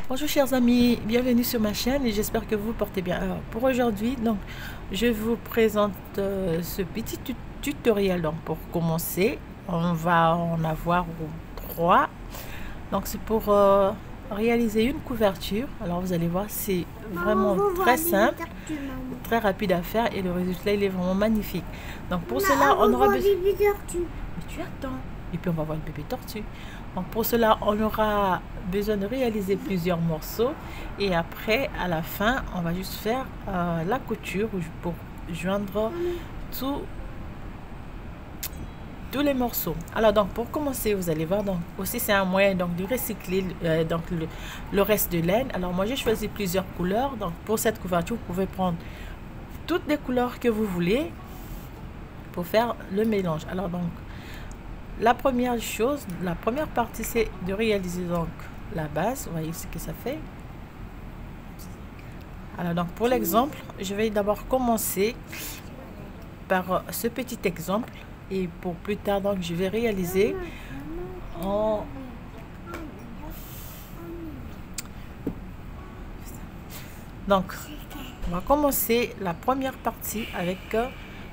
Bonjour chers amis, bienvenue sur ma chaîne et j'espère que vous vous portez bien. Alors pour aujourd'hui, donc je vous présente ce petit tutoriel. Donc pour commencer, on va en avoir trois. Donc c'est pour réaliser une couverture. Alors vous allez voir, c'est vraiment très simple, très rapide à faire et le résultat il est vraiment magnifique. Donc pour cela, on aura besoin. Mais tu attends. Et puis on va voir une bébé tortue. Donc pour cela, on aura besoin de réaliser plusieurs morceaux et après, à la fin, on va juste faire la couture pour joindre tous les morceaux. Alors donc pour commencer, vous allez voir, donc aussi c'est un moyen donc de recycler donc le reste de laine. Alors moi j'ai choisi plusieurs couleurs. Donc pour cette couverture, vous pouvez prendre toutes les couleurs que vous voulez pour faire le mélange. Alors donc la première chose, la première partie, c'est de réaliser donc la base. Vous voyez ce que ça fait. Alors donc pour l'exemple, je vais d'abord commencer par ce petit exemple et pour plus tard donc je vais réaliser en donc on va commencer la première partie avec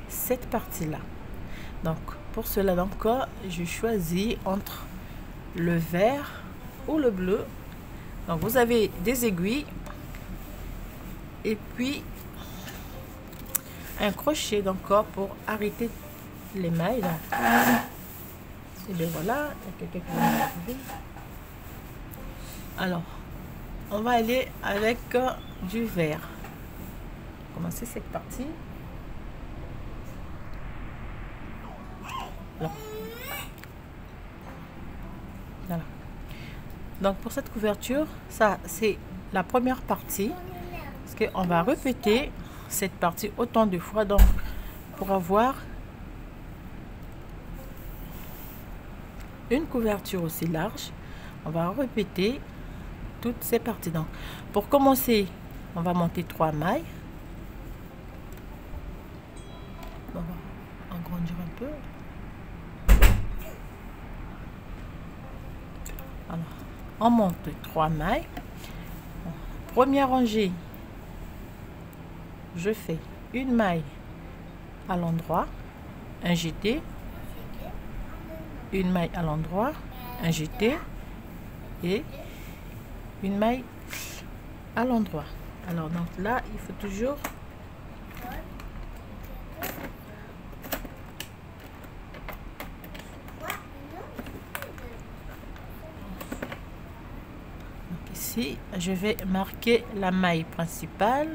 cette partie là. Donc pour cela, donc je choisis entre le vert ou le bleu. Donc vous avez des aiguilles et puis un crochet donc pour arrêter les mailles là. Et bien voilà, il y a quelqu'un qui va arriver. Alors on va aller avec du vert. Commencer cette partie là. Voilà. Donc pour cette couverture, ça c'est la première partie, parce qu'on va répéter cette partie autant de fois donc pour avoir une couverture aussi large. On va répéter toutes ces parties. Donc pour commencer, on va monter 3 mailles. On va agrandir un peu. Alors, on monte 3 mailles. Première rangée, je fais une maille à l'endroit, un jeté, une maille à l'endroit, un jeté et une maille à l'endroit. Alors donc là, il faut toujours ici, je vais marquer la maille principale.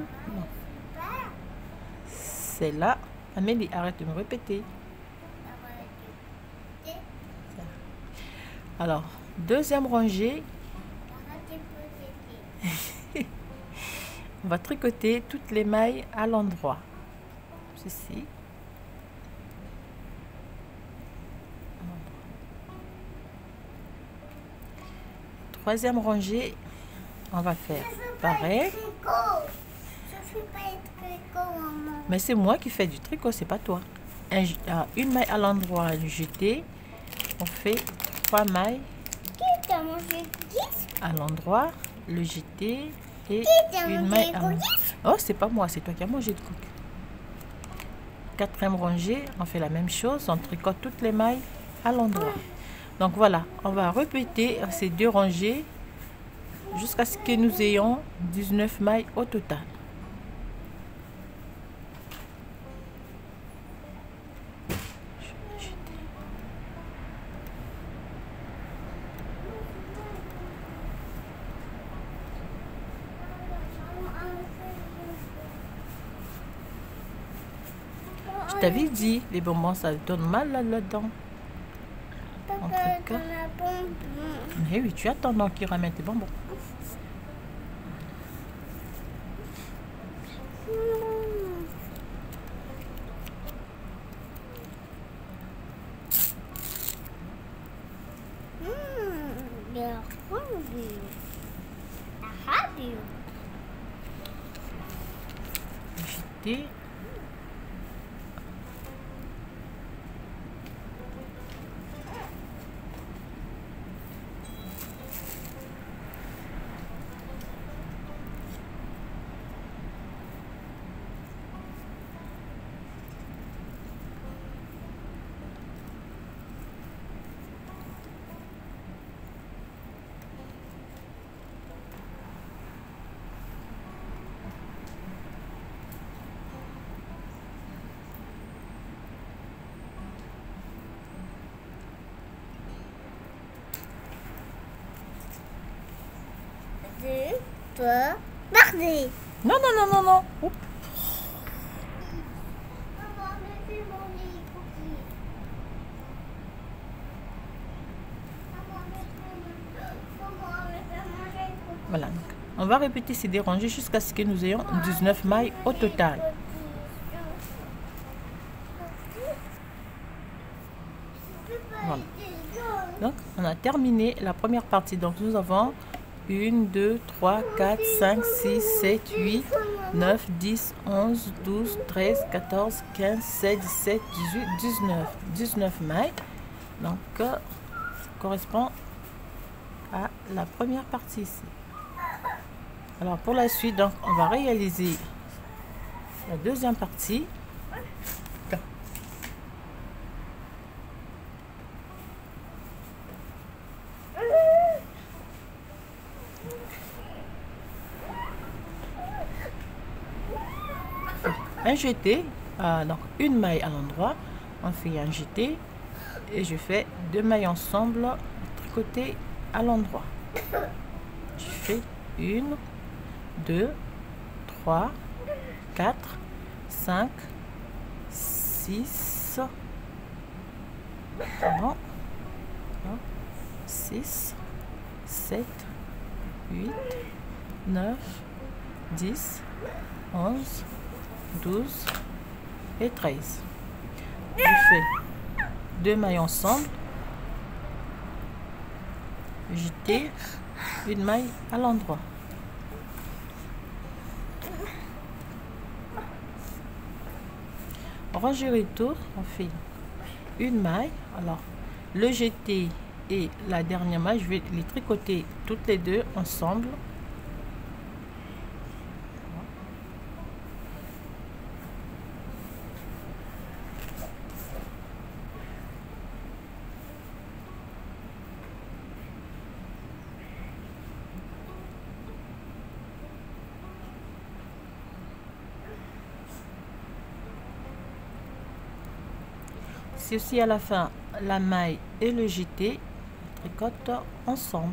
C'est là. Amélie, arrête de me répéter. Alors, deuxième rangée. On va tricoter toutes les mailles à l'endroit. Ceci. Troisième rangée, on va faire pareil. Mais c'est moi qui fais du tricot, c'est pas toi. Une maille à l'endroit du jeté. On fait 3 mailles à l'endroit, le jeté et une maille à l'endroit. Oh, c'est pas moi, c'est toi qui as mangé le coq. Quatrième rangée, on fait la même chose, on tricote toutes les mailles à l'endroit. Donc voilà, on va répéter ces 2 rangées jusqu'à ce que nous ayons 19 mailles au total. Je t'avais dit, les bonbons ça donne mal là-dedans. Mais oui, tu attends donc qu'il ramène tes bonbons. Jeter. peux parler. Non, non, non, non, non. Oups. Voilà, donc, on va répéter ces dérangés jusqu'à ce que nous ayons 19 mailles au total. Voilà. Donc, on a terminé la première partie. Donc, nous avons 1, 2, 3, 4, 5, 6, 7, 8, 9, 10, 11, 12, 13, 14, 15, 16, 17, 18, 19. 19 mailles. Donc, ça correspond à la première partie ici. Alors, pour la suite, donc, on va réaliser la deuxième partie. Un jeté, donc une maille à l'endroit, on fait un jeté et je fais 2 mailles ensemble tricotées à l'endroit. Je fais 1, 2, 3, 4, 5, 6, 6, 7, 8, 9, 10, 11, 12 et 13. Je fais 2 mailles ensemble, jeter une maille à l'endroit. Rangée retour, on fait une maille. Alors le jeté et la dernière maille, je vais les tricoter toutes les deux ensemble. C'est aussi à la fin la maille et le jeté, tricote ensemble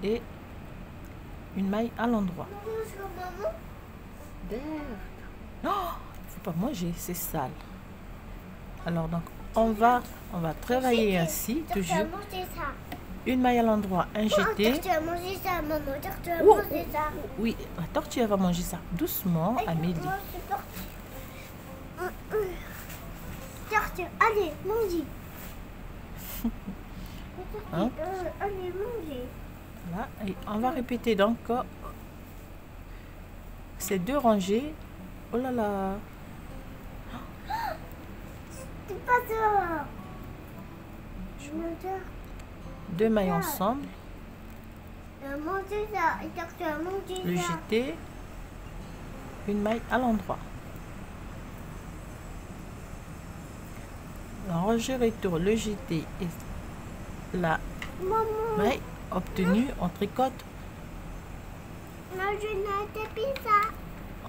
et une maille à l'endroit. Non, faut pas manger, c'est sale. Alors donc on va travailler ainsi toujours. Une maille à l'endroit, un jeté. Tu vas manger ça, maman. Tu vas manger ça. Oui, la tortue va manger ça doucement, Amélie. Allez, mangez. Hein? Allez, mangez. Voilà, et on va répéter donc ces 2 rangées. Oh là là. C'est pas ça. 2 mailles ensemble. Manger ça. Tu vas manger Le ça. jeté, une maille à l'endroit. La rangée retour, le jeté et la maille obtenue, on tricote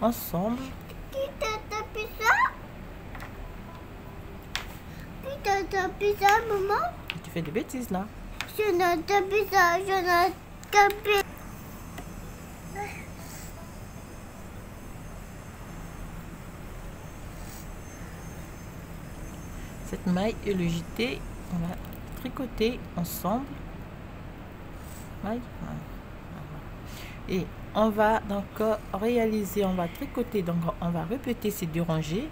ensemble. Qui t'a tapé ça? Qui t'a tapé ça, maman? Tu fais des bêtises là. Je n'ai tapé ça, je n'ai tapé. Cette maille et le jeté, on va tricoter ensemble. Maille. Et on va donc réaliser, on va tricoter, donc on va répéter ces 2 rangées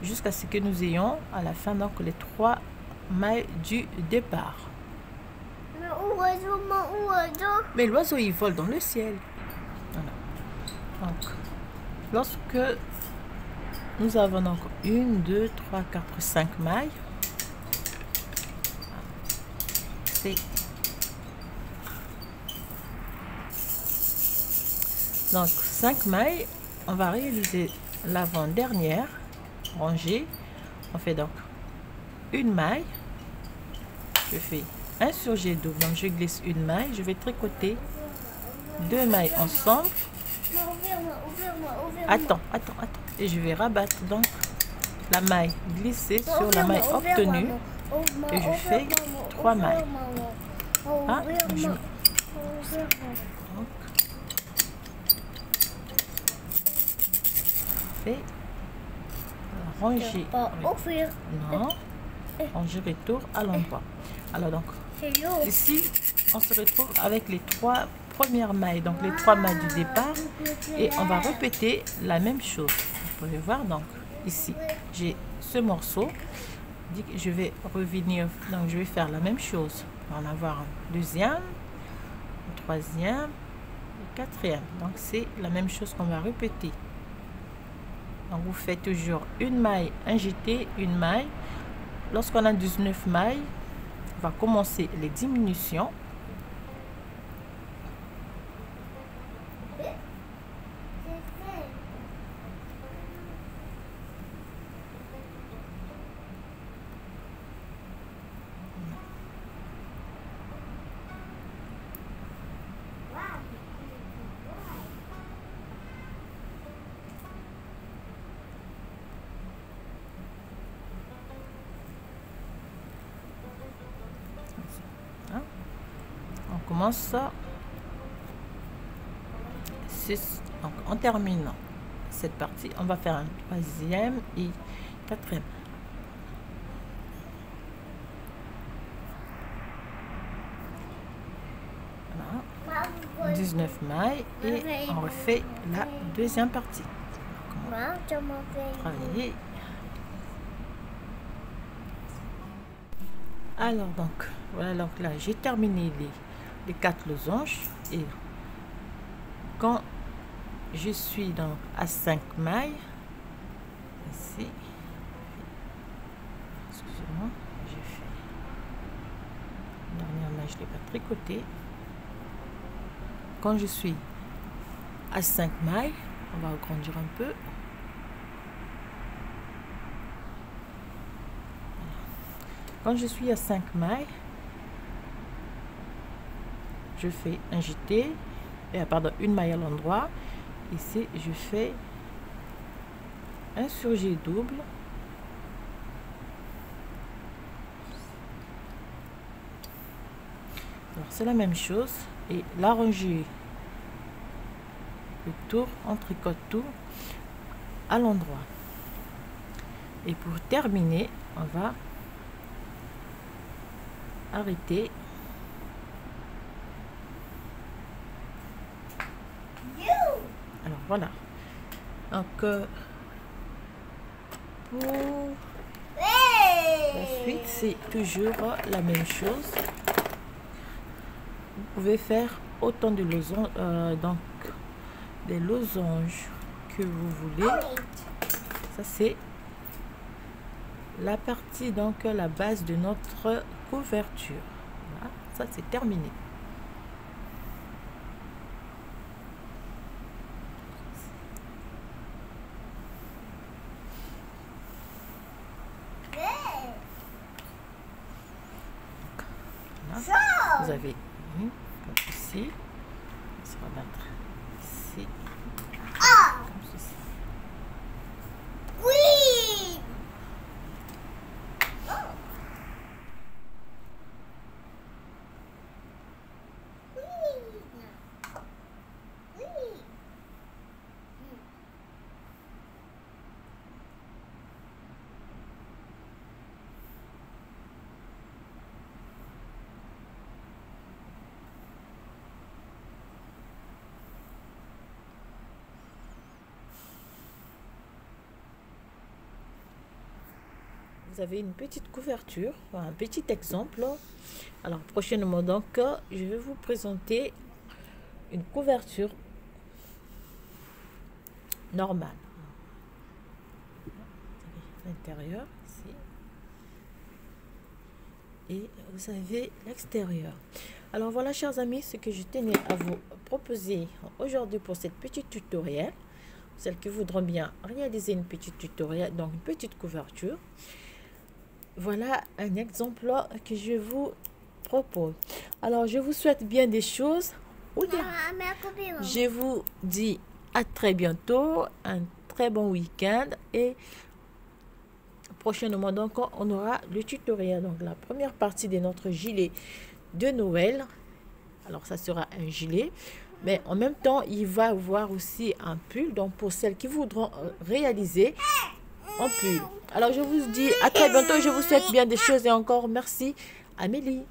jusqu'à ce que nous ayons à la fin donc les 3 mailles du départ. Mais où oiseau? Mais l'oiseau il vole dans le ciel. Voilà. Donc lorsque nous avons donc 1, 2, 3, 4, 5 mailles. C'est donc 5 mailles. On va réaliser l'avant-dernière rangée. On fait donc une maille. Je fais un surjet double. Donc je glisse une maille. Je vais tricoter 2 mailles ensemble. Attends. Et je vais rabattre donc la maille glissée sur la maille obtenue. Et je fais 3 mailles. Ah, Donc, fait ranger. Pas ouvrir. Non, ranger retour à l'endroit. Alors donc, C'est lourd. ici, on se retrouve avec les 3 premières mailles, donc les 3 mailles du départ, et on va répéter la même chose. Vous pouvez voir, donc ici, j'ai ce morceau. Je vais revenir, donc je vais faire la même chose. On va en avoir un deuxième, un troisième, un quatrième. Donc c'est la même chose qu'on va répéter. Donc vous faites toujours une maille, un jeté, une maille. Lorsqu'on a 19 mailles, on va commencer les diminutions. On commence donc en terminant cette partie, on va faire un troisième et quatrième. Voilà. 19 mailles et on refait la deuxième partie. On va travailler. Alors donc voilà, donc là j'ai terminé les 4 losanges, et quand je suis donc à 5 mailles ici, excusez-moi, j'ai fait la dernière maille, je ne l'ai pas tricoté. Quand je suis à 5 mailles, on va agrandir un peu. Quand je suis à 5 mailles, je fais un jeté, pardon, une maille à l'endroit. Ici, je fais un surjet double. Alors, c'est la même chose. Et la rangée, le tour, on tricote tout à l'endroit. Et pour terminer, on va arrêter. Alors voilà. Donc pour la suite, c'est toujours la même chose. Vous pouvez faire autant de losanges, donc des losanges que vous voulez. Ça c'est la partie, donc la base de notre couverture. Voilà, ça c'est terminé. Voilà. Vous avez comme ceci, on se va mettre ici, comme ceci. Oui. Vous avez une petite couverture, un petit exemple. Alors prochainement, donc je vais vous présenter une couverture normale. L'intérieur ici, et vous avez l'extérieur. Alors voilà, chers amis, ce que je tenais à vous proposer aujourd'hui pour cette petite tutoriel. Celles qui voudront bien réaliser une petite tutoriel, donc une petite couverture. Voilà un exemple que je vous propose. Alors, je vous souhaite bien des choses. Je vous dis à très bientôt, un très bon week-end, et prochainement, donc, on aura le tutoriel. Donc, la première partie de notre gilet de Noël. Alors, ça sera un gilet. Mais en même temps, il va avoir aussi un pull. Donc, pour celles qui voudront réaliser en pull. Alors, je vous dis à très bientôt. Je vous souhaite bien des choses et encore merci, Amélie.